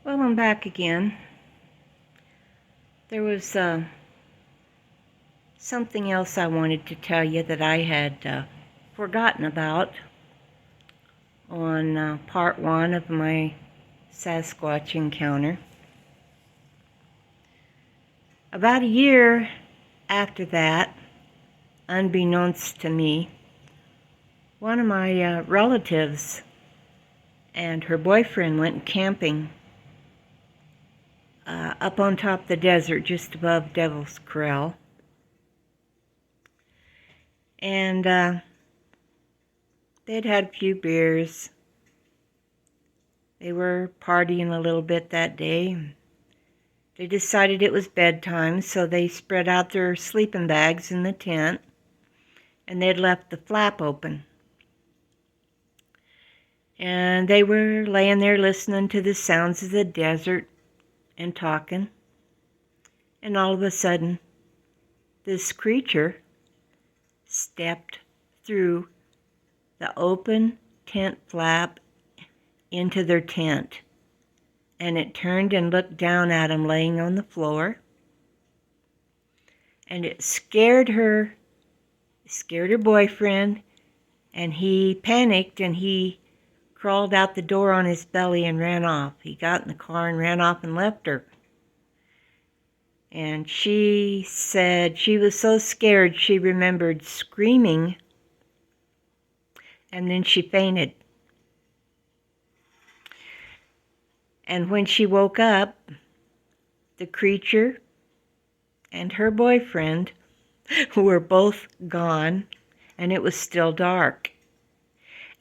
Well, I'm back again. There was something else I wanted to tell you that I had forgotten about on part one of my Sasquatch encounter. About a year after that, unbeknownst to me, one of my relatives and her boyfriend went camping up on top of the desert just above Devil's Corral. And they'd had a few beers. They were partying a little bit that day. They decided it was bedtime, so they spread out their sleeping bags in the tent, and they'd left the flap open. And they were laying there listening to the sounds of the desert and talking. And all of a sudden, this creature stepped through the open tent flap into their tent. And it turned and looked down at him laying on the floor. And it scared her boyfriend, and he panicked and he crawled out the door on his belly and ran off. He got in the car and ran off and left her. And she said she was so scared she remembered screaming, and then she fainted. And when she woke up, the creature and her boyfriend were both gone, and it was still dark.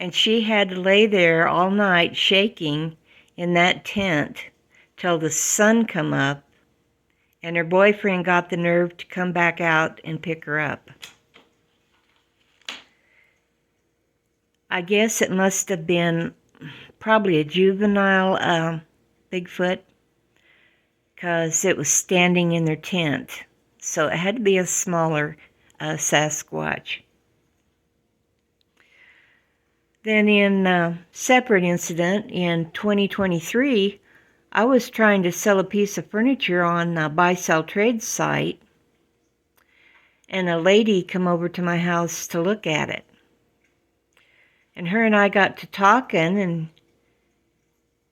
And she had to lay there all night shaking in that tent till the sun come up, and her boyfriend got the nerve to come back out and pick her up. I guess it must have been probably a juvenile Bigfoot, because it was standing in their tent. So it had to be a smaller Sasquatch. Then in a separate incident in 2023, I was trying to sell a piece of furniture on a buy-sell trade site, and a lady come over to my house to look at it. And her and I got to talking, and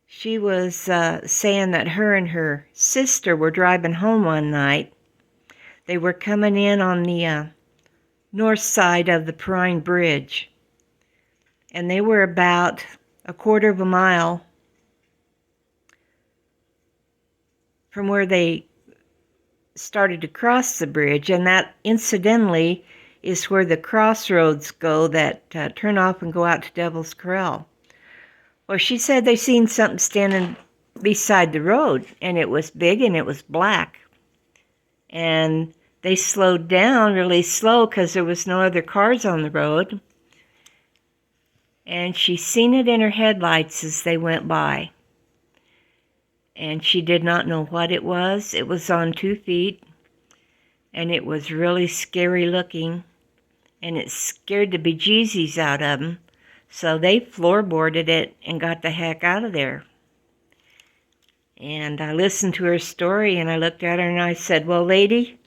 she was saying that her and her sister were driving home one night. They were coming in on the north side of the Perrine Bridge, and they were about a quarter of a mile from where they started to cross the bridge, and that incidentally is where the crossroads go that turn off and go out to Devil's Corral. Well, she said they seen something standing beside the road, and it was big and it was black. And they slowed down really slow because there was no other cars on the road. And she seen it in her headlights as they went by. And she did not know what it was. It was on 2 feet, and it was really scary looking, and it scared the bejesus out of them. So they floorboarded it and got the heck out of there. And I listened to her story, and I looked at her and I said, "Well, lady,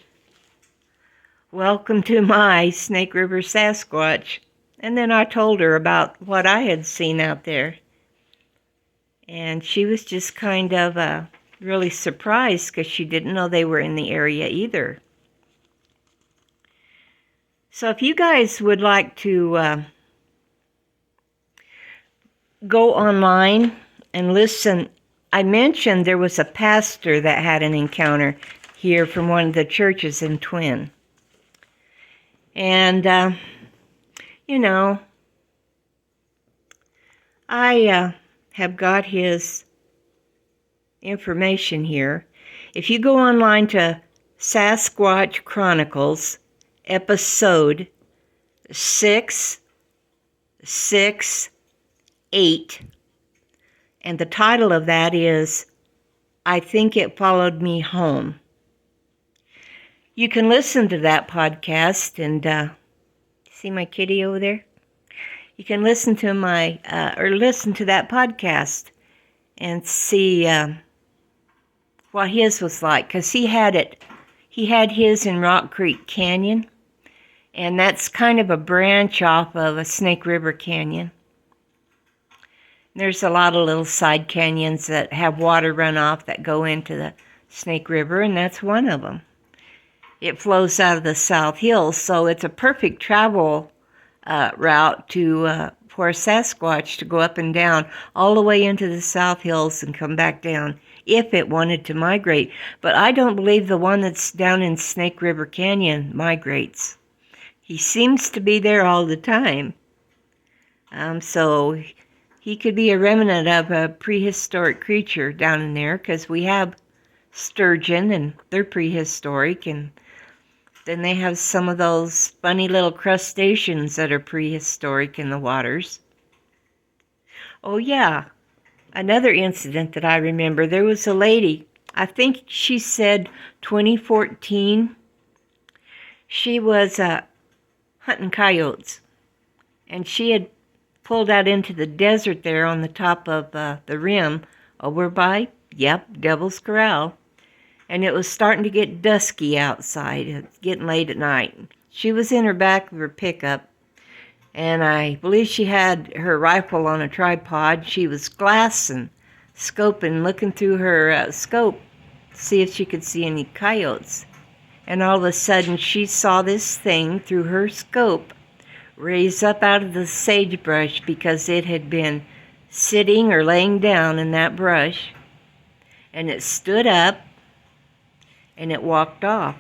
welcome to my Snake River Sasquatch." And then I told her about what I had seen out there. And she was just kind of really surprised because she didn't know they were in the area either. So if you guys would like to go online and listen, I mentioned there was a pastor that had an encounter here from one of the churches in Twin. And, I have got his information here. If you go online to Sasquatch Chronicles, episode 668, and the title of that is, "I Think It Followed Me Home." You can listen to that podcast, and see my kitty over there? You can listen to listen to that podcast and see what his was like, because he had his in Rock Creek Canyon, and that's kind of a branch off of a Snake River Canyon. There's a lot of little side canyons that have water runoff that go into the Snake River, and that's one of them. It flows out of the South Hills, so it's a perfect travel route for a Sasquatch to go up and down all the way into the South Hills and come back down if it wanted to migrate. But I don't believe the one that's down in Snake River Canyon migrates. He seems to be there all the time. So he could be a remnant of a prehistoric creature down in there, because we have sturgeon and they're prehistoric, and then they have some of those funny little crustaceans that are prehistoric in the waters. Oh yeah, another incident that I remember, there was a lady, I think she said 2014, she was hunting coyotes, and she had pulled out into the desert there on the top of the rim over by, Devil's Corral. And it was starting to get dusky outside. It's getting late at night. She was in her back of her pickup, and I believe she had her rifle on a tripod. She was glassing, scoping, looking through her scope to see if she could see any coyotes. And all of a sudden, she saw this thing through her scope raise up out of the sagebrush, because it had been sitting or laying down in that brush. And it stood up, and it walked off.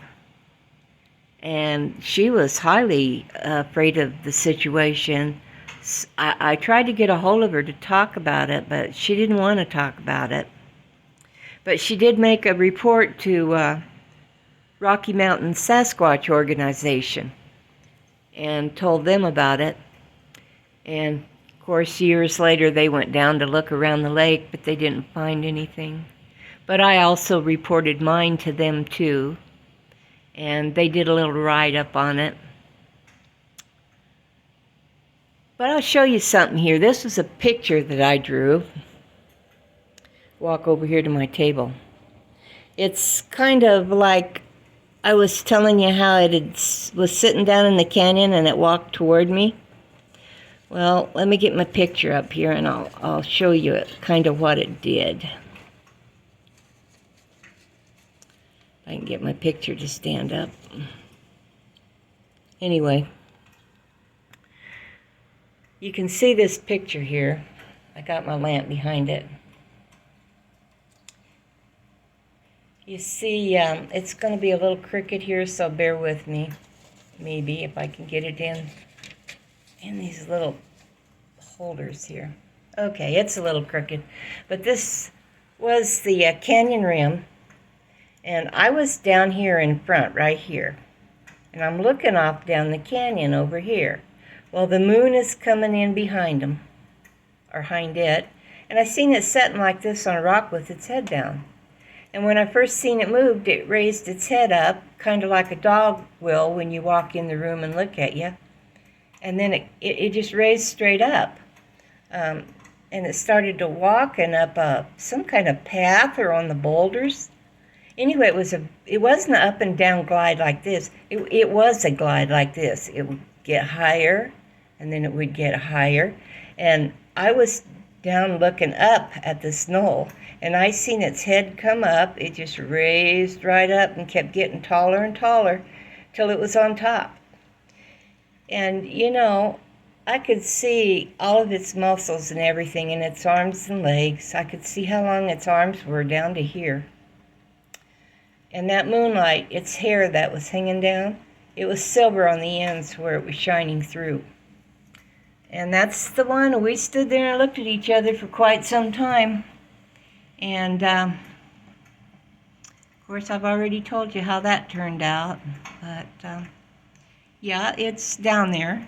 And she was highly afraid of the situation. I tried to get a hold of her to talk about it, but she didn't want to talk about it. But she did make a report to Rocky Mountain Sasquatch Organization and told them about it. And of course, years later, they went down to look around the lake, but they didn't find anything. But I also reported mine to them too, and they did a little write-up on it. But I'll show you something here. This was a picture that I drew. Walk over here to my table. It's kind of like I was telling you how was sitting down in the canyon and it walked toward me. Well, let me get my picture up here and I'll show you kind of what it did. I can get my picture to stand up. Anyway, you can see this picture here. I got my lamp behind it. You see, it's going to be a little crooked here, so bear with me. Maybe if I can get it in these little holders here. Okay, it's a little crooked. But this was the canyon rim. And I was down here in front, right here. And I'm looking off down the canyon over here. Well, the moon is coming in behind them, or behind it. And I seen it sitting like this on a rock with its head down. And when I first seen it moved, it raised its head up, kind of like a dog will when you walk in the room and look at you. And then it just raised straight up. And it started to walk and up some kind of path or on the boulders. Anyway, it wasn't an up and down glide like this. It was a glide like this. It would get higher, and then it would get higher. And I was down looking up at this knoll, and I seen its head come up. It just raised right up and kept getting taller and taller till it was on top. And, you know, I could see all of its muscles and everything in its arms and legs. I could see how long its arms were down to here. And that moonlight, its hair that was hanging down, it was silver on the ends where it was shining through. And that's the one. We stood there and looked at each other for quite some time. And, of course, I've already told you how that turned out. But, yeah, it's down there.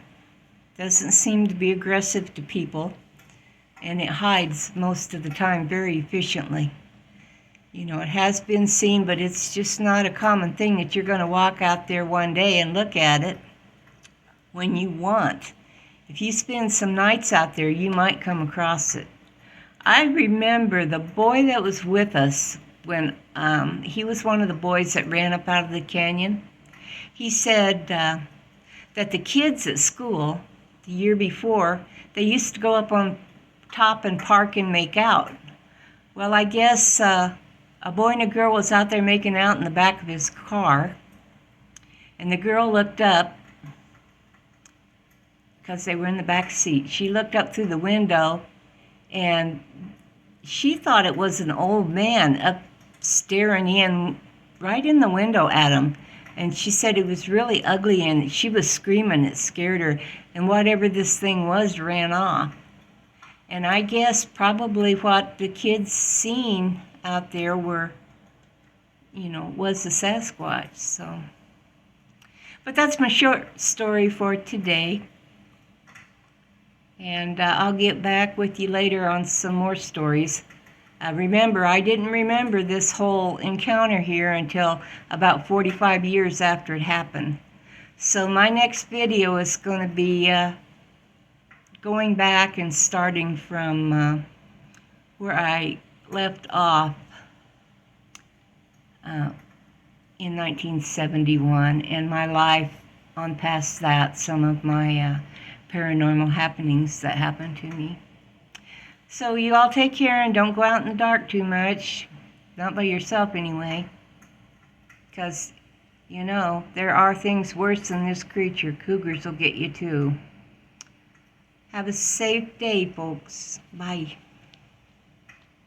Doesn't seem to be aggressive to people. And it hides most of the time very efficiently. You know, it has been seen, but it's just not a common thing that you're going to walk out there one day and look at it when you want. If you spend some nights out there, you might come across it. I remember the boy that was with us when he was one of the boys that ran up out of the canyon. He said that the kids at school, the year before, they used to go up on top and park and make out. Well, I guess a boy and a girl was out there making out in the back of his car, and the girl looked up because they were in the back seat. She looked up through the window, and she thought it was an old man up staring in right in the window at him. And she said it was really ugly, and she was screaming. It scared her. And whatever this thing was ran off. And I guess probably what the kids seen out there was the Sasquatch. So, but that's my short story for today. And I'll get back with you later on some more stories. Remember, I didn't remember this whole encounter here until about 45 years after it happened. So my next video is going to be going back and starting from where I left off in 1971, and my life on past that, some of my paranormal happenings that happened to me. So you all take care and don't go out in the dark too much. Not by yourself anyway. Because, there are things worse than this creature. Cougars will get you too. Have a safe day, folks. Bye.